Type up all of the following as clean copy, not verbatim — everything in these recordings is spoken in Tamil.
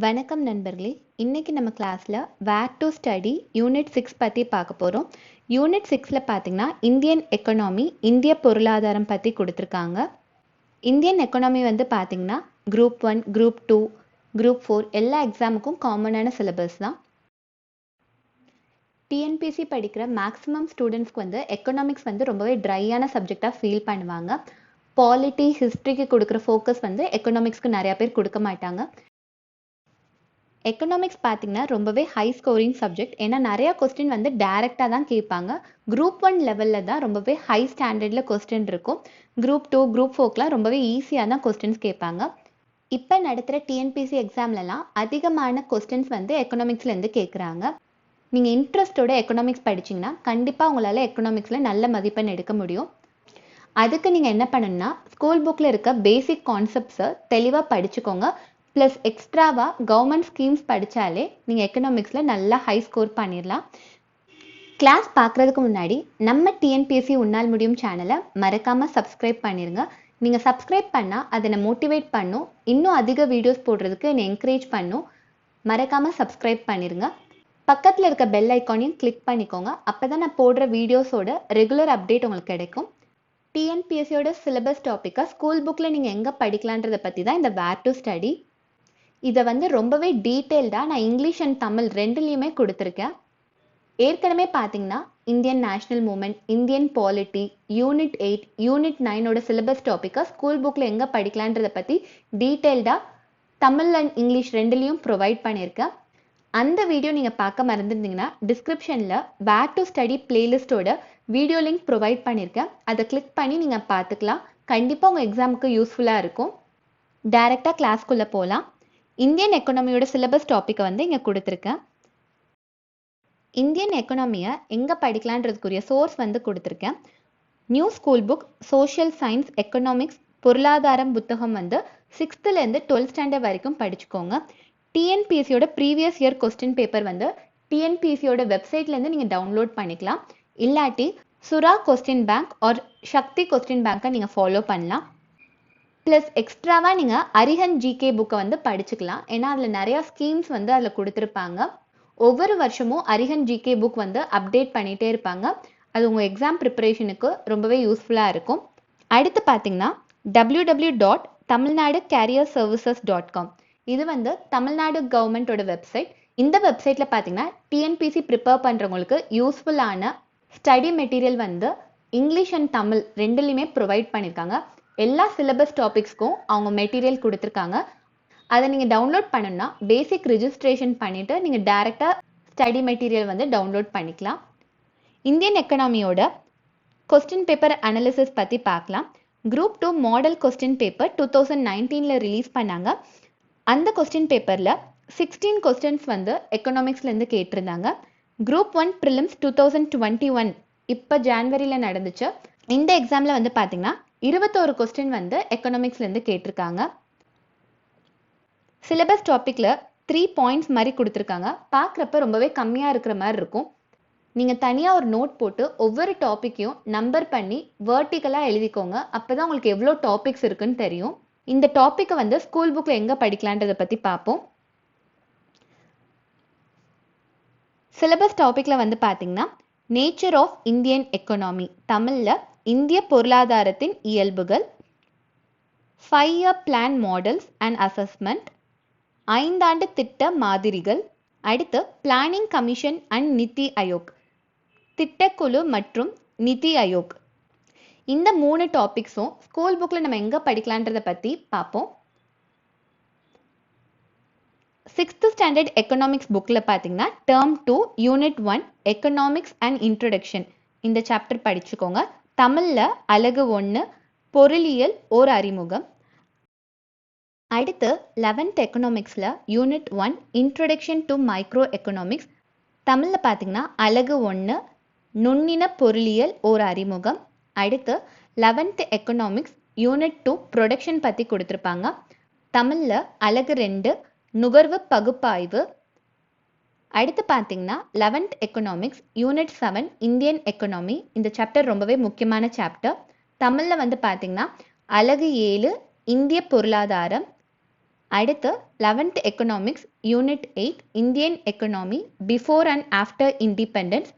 வணக்கம் நண்பர்களே. இன்னைக்கு நம்ம கிளாஸில் வேர் டு ஸ்டடி யூனிட் 6 பற்றி பார்க்க போகிறோம். யூனிட் 6ல் பார்த்தீங்கன்னா இந்தியன் எக்கனாமி, இந்திய பொருளாதாரம் பற்றி கொடுத்துருக்காங்க. இந்தியன் எக்கனாமி வந்து பார்த்தீங்கன்னா குரூப் 1, குரூப் 2, குரூப் 4 எல்லா எக்ஸாமுக்கும் காமனான சிலபஸ் தான். டிஎன்பிஎஸ்சி படிக்கிற மேக்ஸிமம் ஸ்டூடெண்ட்ஸ்க்கு வந்து எக்கனாமிக்ஸ் வந்து ரொம்பவே ட்ரையான சப்ஜெக்டாக ஃபீல் பண்ணுவாங்க. பாலிட்டி, ஹிஸ்ட்ரிக்கு கொடுக்குற ஃபோக்கஸ் வந்து எக்கனாமிக்ஸ்க்கு நிறையா பேர் கொடுக்க மாட்டாங்க. எக்கனாமிக்ஸ் பார்த்தீங்கன்னா ரொம்பவே ஹை ஸ்கோரிங் சப்ஜெக்ட். ஏன்னா நிறையா கொஸ்டின் வந்து டைரெக்டாக தான் கேட்பாங்க. குரூப் 1 லெவலில் தான் ரொம்பவே ஹை ஸ்டாண்டர்டில் கொஸ்டின் இருக்கும். குரூப் 2, குரூப் 4க்குலாம் ரொம்பவே ஈஸியாக தான் கொஸ்டின்ஸ் கேட்பாங்க. இப்போ நடத்துகிற டிஎன்பிஎஸ்சி எக்ஸாம்லலாம் அதிகமான கொஸ்டின்ஸ் வந்து எக்கனாமிக்ஸ்லேருந்து கேட்குறாங்க. நீங்கள் இன்ட்ரெஸ்டோட எக்கனாமிக்ஸ் படிச்சிங்கன்னா கண்டிப்பாக உங்களால் எக்கனாமிக்ஸில் நல்ல மதிப்பெண் எடுக்க முடியும். அதுக்கு நீங்கள் என்ன பண்ணணும்னா ஸ்கூல் புக்கில் இருக்க பேசிக் கான்செப்ட்ஸை தெளிவாக படிச்சுக்கோங்க. ப்ளஸ் எக்ஸ்ட்ராவாக கவர்மெண்ட் ஸ்கீம்ஸ் படித்தாலே நீங்கள் எக்கனாமிக்ஸில் நல்லா ஹை ஸ்கோர் பண்ணிடலாம். கிளாஸ் பார்க்குறதுக்கு முன்னாடி நம்ம டிஎன்பிஎஸ்சி உன்னால் முடியும் சேனலை மறக்காமல் சப்ஸ்கிரைப் பண்ணிடுங்க. நீங்கள் சப்ஸ்கிரைப் பண்ணால் அதை என்னை மோட்டிவேட் பண்ணும், இன்னும் அதிக வீடியோஸ் போடுறதுக்கு என்னை என்கரேஜ் பண்ணும். மறக்காமல் சப்ஸ்கிரைப் பண்ணிடுங்க. பக்கத்தில் இருக்க பெல் ஐக்கானையும் கிளிக் பண்ணிக்கோங்க. அப்போ தான் நான் போடுற வீடியோஸோட ரெகுலர் அப்டேட் உங்களுக்கு கிடைக்கும். டிஎன்பிஎஸ்சியோட சிலபஸ் டாப்பிக்காக ஸ்கூல் புக்கில் நீங்கள் எங்கே படிக்கலான்றதை பற்றி தான் இந்த வேர் டு ஸ்டடி. இதை வந்து ரொம்பவே டீட்டெயில்டாக நான் இங்கிலீஷ் அண்ட் தமிழ் ரெண்டுலேயுமே கொடுத்துருக்கேன். ஏற்கனவே பார்த்தீங்கன்னா Indian national movement, Indian polity, unit 8, unit 9ஓட சிலபஸ் டாப்பிக்காக ஸ்கூல் புக்கில் எங்கே படிக்கலான்றதை பற்றி டீட்டெயில்டாக தமிழ் அண்ட் இங்கிலீஷ் ரெண்டுலேயும் ப்ரொவைட் பண்ணியிருக்கேன். அந்த வீடியோ நீங்கள் பார்க்க மறந்துருந்தீங்கன்னா டிஸ்கிரிப்ஷனில் வேர் டு ஸ்டடி பிளேலிஸ்ட்டோட வீடியோ லிங்க் ப்ரொவைட் பண்ணியிருக்கேன். அதை கிளிக் பண்ணி நீங்கள் பார்த்துக்கலாம். கண்டிப்பாக உங்கள் எக்ஸாமுக்கு யூஸ்ஃபுல்லாக இருக்கும். டைரெக்டாக கிளாஸ்க்குள்ளே போகலாம். இந்தியன் எக்கனாமியோட சிலபஸ் டாப்பிக்கை வந்து இங்கே கொடுத்துருக்கேன். இந்தியன் எக்கனாமியை எங்கே படிக்கலான்றதுக்குரிய சோர்ஸ் வந்து கொடுத்துருக்கேன். New school book social science economics பொருளாதாரம் புத்தகம் வந்து 6th-லேருந்து 12th ஸ்டாண்டர்ட் வரைக்கும் படிச்சுக்கோங்க. டிஎன்பிஎஸ்சியோட ப்ரீவியஸ் இயர் கொஸ்டின் பேப்பர் வந்து டிஎன்பிஎஸ்சியோட வெப்சைட்லேருந்து நீங்கள் டவுன்லோட் பண்ணிக்கலாம். இல்லாட்டி சுரா கொஸ்டின் பேங்க் ஆர் சக்தி கொஸ்டின் பேங்கை நீங்கள் ஃபாலோ பண்ணலாம். ப்ளஸ் எக்ஸ்ட்ராவாக நீங்கள் அரிஹன் ஜிகே புக்கை வந்து படிச்சுக்கலாம். ஏன்னா அதில் நிறையா ஸ்கீம்ஸ் வந்து அதில் கொடுத்துருப்பாங்க. ஒவ்வொரு வருஷமும் அரிஹன் ஜிகே புக் வந்து அப்டேட் பண்ணிகிட்டே இருப்பாங்க. அது உங்கள் எக்ஸாம் ப்ரிப்பரேஷனுக்கு ரொம்பவே யூஸ்ஃபுல்லாக இருக்கும். அடுத்து பார்த்தீங்கன்னா www.tamilnadu-career-services.com. இது வந்து தமிழ்நாடு கவர்மெண்ட்டோட வெப்சைட். இந்த வெப்சைட்டில் பார்த்தீங்கன்னா டிஎன்பிஎஸ்சி ப்ரிப்பேர் பண்ணுறவங்களுக்கு யூஸ்ஃபுல்லான ஸ்டடி மெட்டீரியல் வந்து இங்கிலீஷ் அண்ட் தமிழ் ரெண்டுலேயுமே ப்ரொவைட் பண்ணியிருக்காங்க. எல்லா சிலபஸ் டாபிக்ஸ்க்கும் அவங்க மெட்டீரியல் கொடுத்துருக்காங்க. அதை நீங்கள் டவுன்லோட் பண்ணணும்னா பேசிக் ரிஜிஸ்ட்ரேஷன் பண்ணிவிட்டு நீங்கள் டைரெக்டாக ஸ்டடி மெட்டீரியல் வந்து டவுன்லோட் பண்ணிக்கலாம். இந்தியன் எக்கனாமியோட கொஸ்டின் பேப்பர் அனாலிசிஸ் பற்றி பார்க்கலாம். Group 2 model question paper 2019 release பண்ணாங்க. அந்த கொஸ்டின் பேப்பரில் 16 கொஸ்டின்ஸ் வந்து எக்கனாமிக்ஸ்லேருந்து கேட்டிருந்தாங்க. குரூப் 1 ப்ரிலிம்ஸ் 2021 இப்போ ஜான்வரியில் நடந்துச்சு. இந்த எக்ஸாமில் வந்து பார்த்தீங்கன்னா 21 கொஸ்டின் வந்து எக்கனாமிக்ஸ்லேருந்து கேட்டிருக்காங்க. சிலபஸ் டாப்பிக்கில் 3 பாயிண்ட்ஸ் மாதிரி கொடுத்துருக்காங்க. பார்க்குறப்ப ரொம்பவே கம்மியாக இருக்கிற மாதிரி இருக்கும். நீங்கள் தனியாக ஒரு நோட் போட்டு ஒவ்வொரு டாப்பிக்கையும் நம்பர் பண்ணி வேர்ட்டிக்கலாக எழுதிக்கோங்க. அப்போ தான் உங்களுக்கு எவ்வளோ டாபிக்ஸ் இருக்குன்னு தெரியும். இந்த டாப்பிக்கை வந்து ஸ்கூல் புக்கில் எங்கே படிக்கலான்றதை பற்றி பார்ப்போம். சிலபஸ் டாப்பிக்கில் வந்து பார்த்தீங்கன்னா நேச்சர் ஆஃப் இந்தியன் எக்கனாமி, தமிழில் இந்திய பொருளாதாரத்தின் இயல்புகள், 5-year plan models and assessment, 5 ஆண்டு திட்ட மாதிரிகள், அடுத்து பிளானிங் கமிஷன் அண்ட் நிதி ஆயோக், திட்டக்குழு மற்றும் நிதி ஆயோக். இந்த 3 டாபிக்ஸும் ஸ்கூல் புக்கில் நம்ம எங்கே படிக்கலான்றதை பற்றி பார்ப்போம். 6th ஸ்டாண்டர்ட் எக்கனாமிக்ஸ் புக்கில் பார்த்தீங்கன்னா term 2 unit 1 economics and introduction இந்த சாப்டர் படிச்சுக்கோங்க. தமிழில் அலகு 1 பொருளியல் ஓர் அறிமுகம். அடுத்து 11th எக்கனாமிக்ஸில் unit 1 introduction to micro economics. தமிழில் பார்த்தீங்கன்னா அலகு 1 நுண்ணின பொருளியல் ஓர் அறிமுகம். அடுத்து 11th எக்கனாமிக்ஸ் யூனிட் 2 ப்ரொடக்ஷன் பற்றி கொடுத்துருப்பாங்க. தமிழில் அலகு 2 நுகர்வு பகுப்பாய்வு. அடுத்து பார்த்தீங்கன்னா 11th economics unit 7 Indian economy. இந்த சாப்டர் ரொம்பவே முக்கியமான சாப்டர். தமிழில் வந்து பார்த்தீங்கன்னா அலகு 7 இந்திய பொருளாதாரம். அடுத்து 11th economics unit 8 Indian economy before and after independence.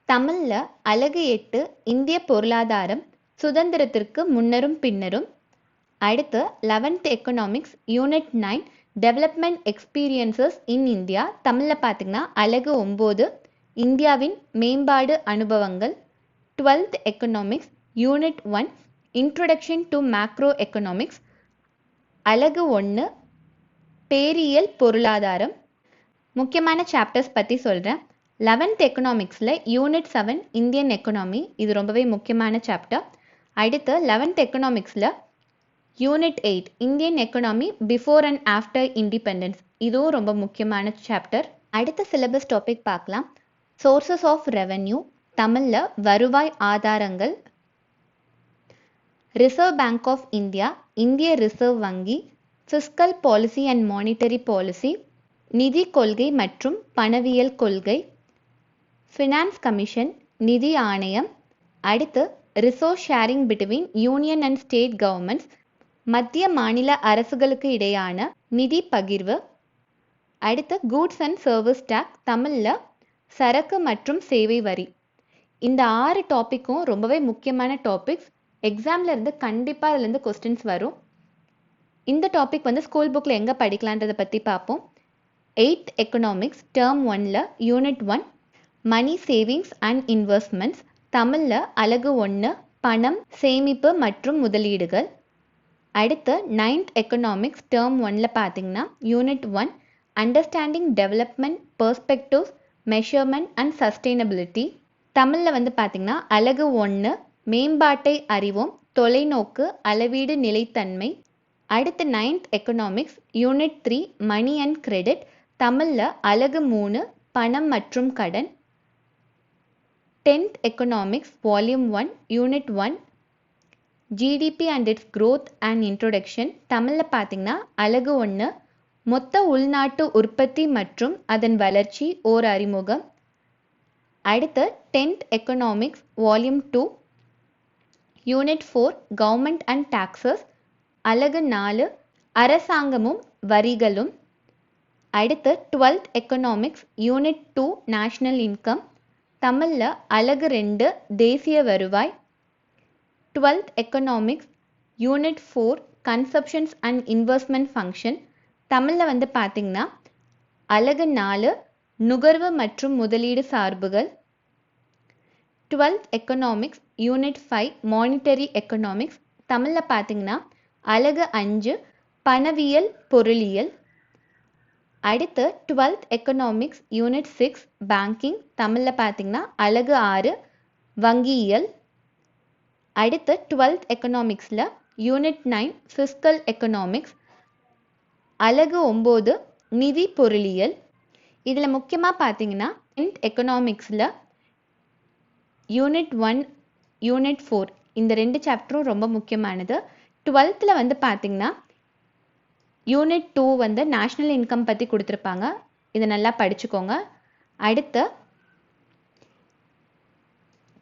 தமிழ்ல அலகு 8 இந்திய பொருளாதாரம் சுதந்திரத்திற்கு முன்னரும் பின்னரும். அடுத்து 11th economics unit 9 development experiences in India. தமிழில் பார்த்தீங்கன்னா அலகு 9 இந்தியாவின் மேம்பாடு அனுபவங்கள். 12th economics unit 1 introduction to macro economics. அலகு 1 பேரியல் பொருளாதாரம். முக்கியமான சாப்டர்ஸ் பற்றி சொல்கிறேன். 11th எக்கனாமிக்ஸில் யூனிட் 7 இந்தியன் எக்கனாமி, இது ரொம்பவே முக்கியமான சாப்டர். அடுத்து 11th எக்கனாமிக்ஸில் unit 8 Indian economy before and after independence, இதுவும் ரொம்ப முக்கியமான சாப்டர். அடுத்த சிலபஸ் டாபிக் பார்க்கலாம். சோர்சஸ் ஆஃப் ரெவென்யூ, தமிழில் வருவாய் ஆதாரங்கள். ரிசர்வ் பேங்க் ஆஃப் இந்தியா, இந்திய ரிசர்வ் வங்கி. Fiscal policy and monetary policy, நிதி கொள்கை மற்றும் பணவியல் கொள்கை. ஃபினான்ஸ் கமிஷன், நிதி ஆணையம். அடுத்து resource sharing between union and state governments, மத்திய மாநில அரசுகளுக்கு இடையான நிதி பகிர்வு. அடுத்து கூட்ஸ் அண்ட் சர்வீஸ் டேக்ஸ், தமிழில் சரக்கு மற்றும் சேவை வரி. இந்த 6 டாப்பிக்கும் ரொம்பவே முக்கியமான டாபிக்ஸ். எக்ஸாமில் இருந்து கண்டிப்பாக இதுலேருந்து கொஸ்டின்ஸ் வரும். இந்த டாபிக் வந்து ஸ்கூல் புக்கில் எங்கே படிக்கலான்றதை பற்றி பார்ப்போம். 8th எக்கனாமிக்ஸ் டேர்ம் 1ல் unit 1 money savings and investments. தமிழில் அலகு 1 பணம், சேமிப்பு மற்றும் முதலீடுகள். அடுத்து 9th எக்கனாமிக்ஸ் டேர்ம் 1ல் பார்த்தீங்கன்னா unit 1 understanding development perspectives, measurement and sustainability. தமிழில் வந்து பார்த்தீங்கன்னா அலகு 1 மேம்பாட்டை அறிவோம், தொலைநோக்கு, அளவீடு, நிலைத்தன்மை. அடுத்து 9th economics unit 3 money and credit. தமிழில் அலகு 3 பணம் மற்றும் கடன். 10th economics volume 1 unit 1 GDP and its growth and introduction. தமிழில் பார்த்தீங்கன்னா அலகு 1 மொத்த உள்நாட்டு உற்பத்தி மற்றும் அதன் வளர்ச்சி ஓர் அறிமுகம். அடுத்து 10th economics volume 2 unit 4 government and taxes. அலகு 4 அரசாங்கமும் வரிகளும். அடுத்து 12th economics unit 2 national income. தமிழில் அலகு 2 தேசிய வருவாய். 12th economics unit 4 consumptions and investment function. தமிழில் வந்து பார்த்தீங்கன்னா அலகு 4 நுகர்வு மற்றும் முதலீடு சார்புகள். 12th economics unit 5 monetary economics. தமிழில் பார்த்தீங்கன்னா அலகு 5 பணவியல் பொருளியல். அடுத்து 12th எக்கனாமிக்ஸ் யூனிட் 6 பேங்கிங். தமிழில் பார்த்தீங்கன்னா அலகு 6 வங்கியியல். அடுத்து 12th எக்கனாமிக்ஸில் யூனிட் 9 ஃபிஸ்கல் எக்கனாமிக்ஸ். அலகு 9 நிதி பொருளியல். இதில் முக்கியமாக பார்த்தீங்கன்னா 10th எக்கனாமிக்ஸில் யூனிட் 1 யூனிட் 4 இந்த 2 சாப்டரும் ரொம்ப முக்கியமானது. 12th வந்து பார்த்தீங்கன்னா யூனிட் 2 வந்து நேஷ்னல் இன்கம் பற்றி கொடுத்துருப்பாங்க, இதை நல்லா படிச்சுக்கோங்க. அடுத்து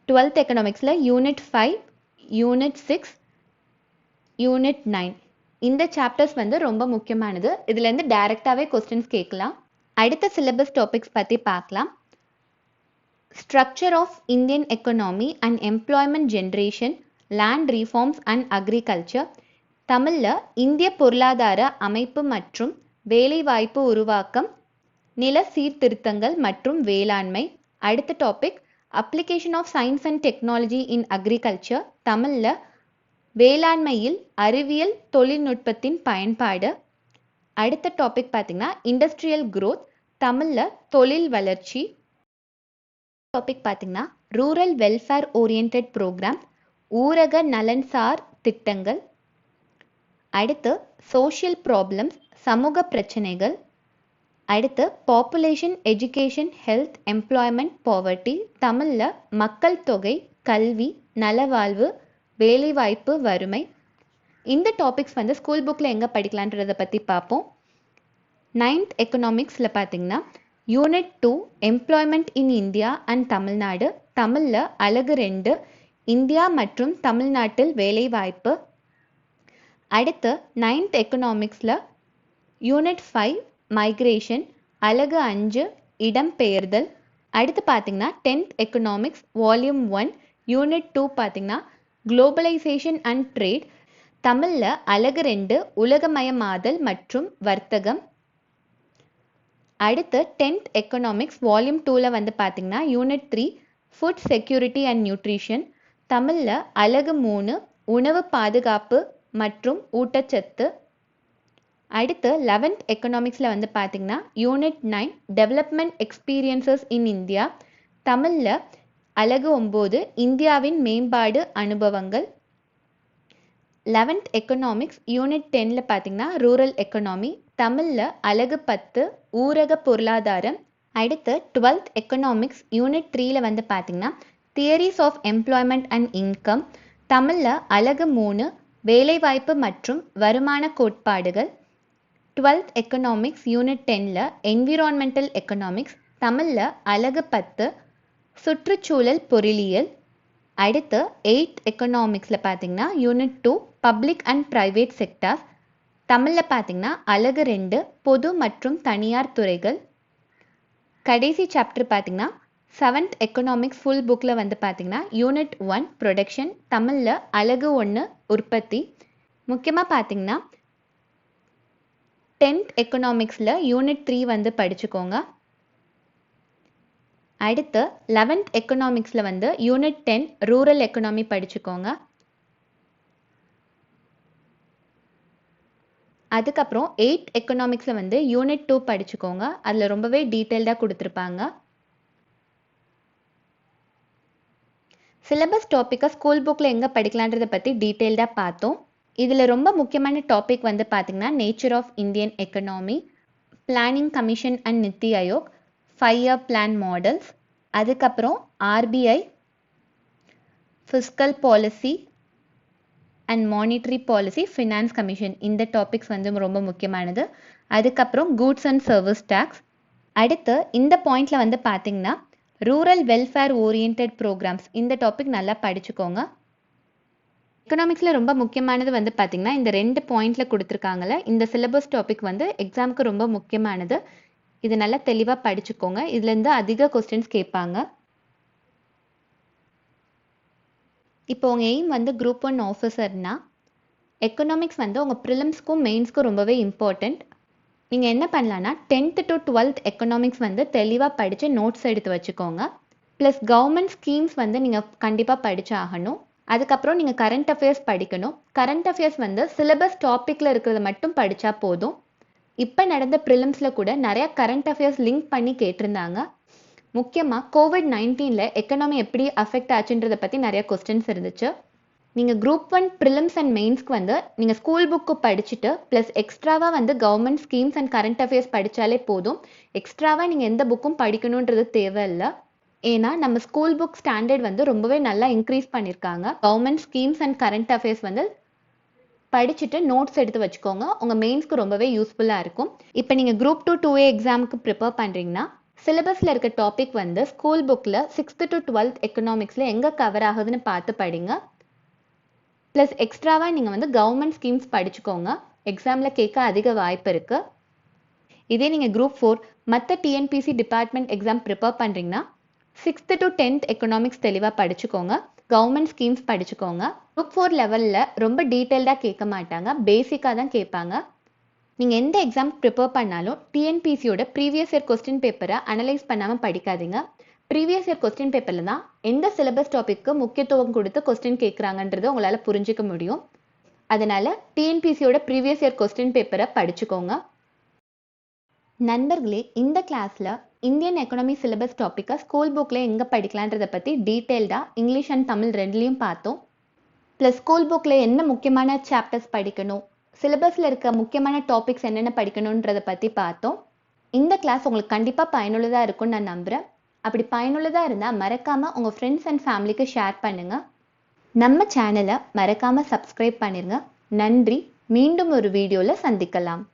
12th எக்கனாமிக்ஸில் யூனிட் 5 யூனிட் 6 யூனிட் 9 இந்த சாப்டர்ஸ் வந்து ரொம்ப முக்கியமானது. இதுலேருந்து டைரெக்டாகவே கொஸ்டின்ஸ் கேட்கலாம். அடுத்த சிலபஸ் டாபிக்ஸ் பற்றி பார்க்கலாம். Structure of Indian economy and employment generation, land reforms and agriculture. தமிழில் இந்திய பொருளாதார அமைப்பு மற்றும் வேலைவாய்ப்பு உருவாக்கம், நில சீர்திருத்தங்கள் மற்றும் வேளாண்மை. அடுத்த topic application of science and technology in agriculture. தமிழில் வேளாண்மையில் அறிவியல் தொழில்நுட்பத்தின் பயன்பாடு. அடுத்த டாபிக் பார்த்தீங்கன்னா இண்டஸ்ட்ரியல் growth. தமிழில் தொழில் வளர்ச்சி. டாபிக் பார்த்தீங்கன்னா ரூரல் வெல்ஃபேர் ஓரியன்ட் ப்ரோக்ராம், ஊரக நலன்சார் திட்டங்கள். அடுத்து சோஷியல் ப்ராப்ளம்ஸ், சமூக பிரச்சனைகள். அடுத்து population, education, health, employment, poverty. தமிழில் மக்கள் தொகை, கல்வி, நலவாழ்வு, வேலைவாய்ப்பு, வறுமை. இந்த டாபிக்ஸ் வந்து ஸ்கூல் புக்கில் எங்கே படிக்கலான்றதை பற்றி பார்ப்போம். 9th எக்கனாமிக்ஸில் பார்த்தீங்கன்னா unit 2 employment in India and Tamil Nadu. தமிழில் அலகு 2 இந்தியா மற்றும் தமிழ்நாட்டில் வேலைவாய்ப்பு. அடுத்து 9th எக்கனாமிக்ஸில் யூனிட் 5 மைக்ரேஷன், அலகு 5 இடம்பெயர்தல். அடுத்து பார்த்தீங்கன்னா 10th எக்கனாமிக்ஸ் வால்யூம் 1 யூனிட் 2 பார்த்தீங்கன்னா குளோபலைசேஷன் அண்ட் ட்ரேட், தமிழில் அலகு 2 உலகமயமாதல் மற்றும் வர்த்தகம். அடுத்து 10th எக்கனாமிக்ஸ் வால்யூம் 2ல் வந்து பார்த்தீங்கன்னா unit 3 food security and nutrition, தமிழில் அலகு 3 உணவு பாதுகாப்பு மற்றும் ஊட்டச்சத்து. அடுத்து 11th எக்கனாமிக்ஸில் வந்து பார்த்தீங்கன்னா unit 9 development experiences in India, தமிழில் அலகு 9 இந்தியாவின் மேம்பாடு அனுபவங்கள். 11th எக்கனாமிக்ஸ் யூனிட் 10ல் பார்த்தீங்கன்னா ரூரல் எக்கனாமி, தமிழில் அலகு 10 ஊரக பொருளாதாரம். அடுத்து 12th எக்கனாமிக்ஸ் யூனிட் 3ல் வந்து பார்த்தீங்கன்னா theories of employment and income, தமிழில் அலகு 3 வேலைவாய்ப்பு மற்றும் வருமான கோட்பாடுகள். 12th எக்கனாமிக்ஸ் யூனிட் 10ல் என்விரான்மெண்டல் எக்கனாமிக்ஸ், தமிழில் அலகு 10 சுற்றுச்சூழல் பொருளியல். அடுத்து 8th எக்கனாமிக்ஸில் பார்த்தீங்கன்னா unit 2 public and private sectors, தமிழில் பார்த்தீங்கன்னா அலகு 2 பொது மற்றும் தனியார் துறைகள். கடைசி சாப்டர் பார்த்தீங்கன்னா 7th எக்கனாமிக்ஸ் ஃபுல் புக்கில் வந்து பார்த்தீங்கன்னா யூனிட் 1 ப்ரொடக்ஷன், தமிழில் அலகு 1 உற்பத்தி. முக்கியமாக பார்த்தீங்கன்னா 10th எக்கனாமிக்ஸில் யூனிட் 3 வந்து படிச்சுக்கோங்க. அடுத்து 11th எக்கனாமிக்ஸில் வந்து யூனிட் 10 ரூரல் எக்கனாமி படிச்சுக்கோங்க. அதுக்கப்புறம் 8th எக்கனாமிக்ஸில் வந்து யூனிட் 2 படிச்சுக்கோங்க. அதில் ரொம்பவே டீட்டெயில்டாக கொடுத்துருப்பாங்க. சிலபஸ் டாப்பிக்கை ஸ்கூல் புக்கில் எங்கே படிக்கலான்றதை பற்றி டீட்டெயில்டாக பார்த்தோம். இதில் ரொம்ப முக்கியமான டாபிக் வந்து பார்த்திங்கன்னா nature of Indian economy, planning commission and NITI Aayog, 5-year plan models, அதுக்கப்புறம் RBI, fiscal policy and monetary policy, finance commission, இந்த டாபிக்ஸ் வந்து ரொம்ப முக்கியமானது. அதுக்கப்புறம் கூட்ஸ் அண்ட் சர்வீஸ் டேக்ஸ். அடுத்து இந்த பாயிண்டில் வந்து பார்த்திங்கன்னா ரூரல் வெல்ஃபேர் ஓரியன்ட் ப்ரோக்ராம்ஸ், இந்த டாபிக் நல்லா படிச்சுக்கோங்க. எக்கனாமிக்ஸில் ரொம்ப முக்கியமானது வந்து பார்த்திங்கன்னா இந்த 2 பாயிண்டில் கொடுத்துருக்காங்கல்ல, இந்த சிலபஸ் டாபிக் வந்து எக்ஸாமுக்கு ரொம்ப முக்கியமானது. இது நல்லா தெளிவாக படிச்சுக்கோங்க. இதுலேருந்து அதிக கொஸ்டின்ஸ் கேட்பாங்க. இப்போ உங்கள் எய்ம் வந்து குரூப் 1 ஆஃபீஸர்னா எக்கனாமிக்ஸ் வந்து உங்கள் ப்ரிலிம்ஸ்க்கும் மெயின்ஸ்க்கும் ரொம்பவே இம்பார்ட்டண்ட். நீங்கள் என்ன பண்ணலான்னா 10th to 12th எக்கனாமிக்ஸ் வந்து தெளிவாக படித்து நோட்ஸ் எடுத்து வச்சுக்கோங்க. ப்ளஸ் கவர்மெண்ட் ஸ்கீம்ஸ் வந்து நீங்கள் கண்டிப்பாக படித்தாகணும். அதுக்கப்புறம் நீங்கள் கரண்ட் அஃபேர்ஸ் படிக்கணும். கரண்ட் அஃபேர்ஸ் வந்து சிலபஸ் டாப்பிக்கில் இருக்கிறத மட்டும் படித்தா போதும். இப்போ நடந்த ப்ரிலிம்ஸில் கூட நிறையா கரண்ட் அஃபேர்ஸ் லிங்க் பண்ணி கேட்டிருந்தாங்க. முக்கியமாக COVID-19 எக்கனாமி எப்படி அஃபெக்ட் ஆச்சுன்றதை பற்றி நிறையா கொஸ்டின்ஸ் இருந்துச்சு. நீங்கள் குரூப் 1 ப்ரிலிம்ஸ் அண்ட் மெயின்ஸ்க்கு வந்து நீங்கள் ஸ்கூல் புக்கு படிச்சுட்டு ப்ளஸ் எக்ஸ்ட்ராவாக வந்து government schemes and current affairs படித்தாலே போதும். எக்ஸ்ட்ராவாக நீங்கள் எந்த புக்கும் படிக்கணுன்றது தேவையில்லை. ஏன்னா நம்ம ஸ்கூல் புக் ஸ்டாண்டர்ட் வந்து ரொம்பவே நல்லா இன்க்ரீஸ் பண்ணியிருக்காங்க. Government schemes and current affairs வந்து படிச்சுட்டு நோட்ஸ் எடுத்து வச்சுக்கோங்க. உங்கள் மெயின்ஸ்க்கு ரொம்பவே யூஸ்ஃபுல்லாக இருக்கும். இப்போ நீங்கள் குரூப் 2 2A எக்ஸாமுக்கு ப்ரிப்பேர் பண்ணுறீங்கன்னா சிலபஸில் இருக்க டாபிக் வந்து ஸ்கூல் புக்கில் 6th to 12th எக்கனாமிக்ஸில் எங்கே கவர் ஆகுதுன்னு பார்த்து படிங்க. ப்ளஸ் எக்ஸ்ட்ராவாக நீங்கள் வந்து கவர்மெண்ட் ஸ்கீம்ஸ் படிச்சுக்கோங்க. எக்ஸாமில் கேட்க அதிக வாய்ப்பு இருக்குது. இதே நீங்கள் குரூப் 4 மற்ற டிஎன்பிசி டிபார்ட்மெண்ட் எக்ஸாம் ப்ரிப்பேர் பண்ணுறீங்கன்னா 6th to 10th எக்கனாமிக்ஸ் தெளிவாக படிச்சுக்கோங்க. கவர்மெண்ட் ஸ்கீம்ஸ் படிச்சுக்கோங்க. குரூப் 4 லெவலில் ரொம்ப டீட்டெயில்டாக கேட்க மாட்டாங்க, பேசிக்காக தான் கேட்பாங்க. நீங்கள் எந்த எக்ஸாம் ப்ரிப்பேர் பண்ணாலும் டிஎன்பிசியோட ப்ரீவியஸ் இயர் கொஸ்டின் பேப்பரை அனலைஸ் பண்ணாமல் படிக்காதீங்க. ப்ரீவியஸ் இயர் கொஸ்டின் பேப்பரில் தான் எந்த சிலபஸ் டாப்பிக்கு முக்கியத்துவம் கொடுத்து கொஸ்டின் கேட்குறாங்கன்றது உங்களால் புரிஞ்சிக்க முடியும். அதனால் டிஎன்பிசியோட ப்ரீவியஸ் இயர் கொஸ்டின் பேப்பரை படிச்சுக்கோங்க. நண்பர்களே, இந்த கிளாஸில் இந்தியன் எக்கனாமி சிலபஸ் டாப்பிக்கை ஸ்கூல் புக்கில் எங்கே படிக்கலான்றதை பற்றி டீட்டெயில்டாக இங்கிலீஷ் அண்ட் தமிழ் ரெண்டுலேயும் பார்த்தோம். ப்ளஸ் ஸ்கூல் புக்கில் என்ன முக்கியமான சாப்டர்ஸ் படிக்கணும், சிலபஸில் இருக்க முக்கியமான டாபிக்ஸ் என்னென்ன படிக்கணுன்றதை பற்றி பார்த்தோம். இந்த கிளாஸ் உங்களுக்கு கண்டிப்பாக பயனுள்ளதாக இருக்கும்னு நான் நம்புகிறேன். அப்படி பயனுள்ளதாக இருந்தால் மறக்காமல் உங்கள் ஃப்ரெண்ட்ஸ் அண்ட் ஃபேமிலிக்கு ஷேர் பண்ணுங்கள். நம்ம சேனலை மறக்காமல் சப்ஸ்கிரைப் பண்ணிடுங்க. நன்றி. மீண்டும் ஒரு வீடியோவில் சந்திக்கலாம்.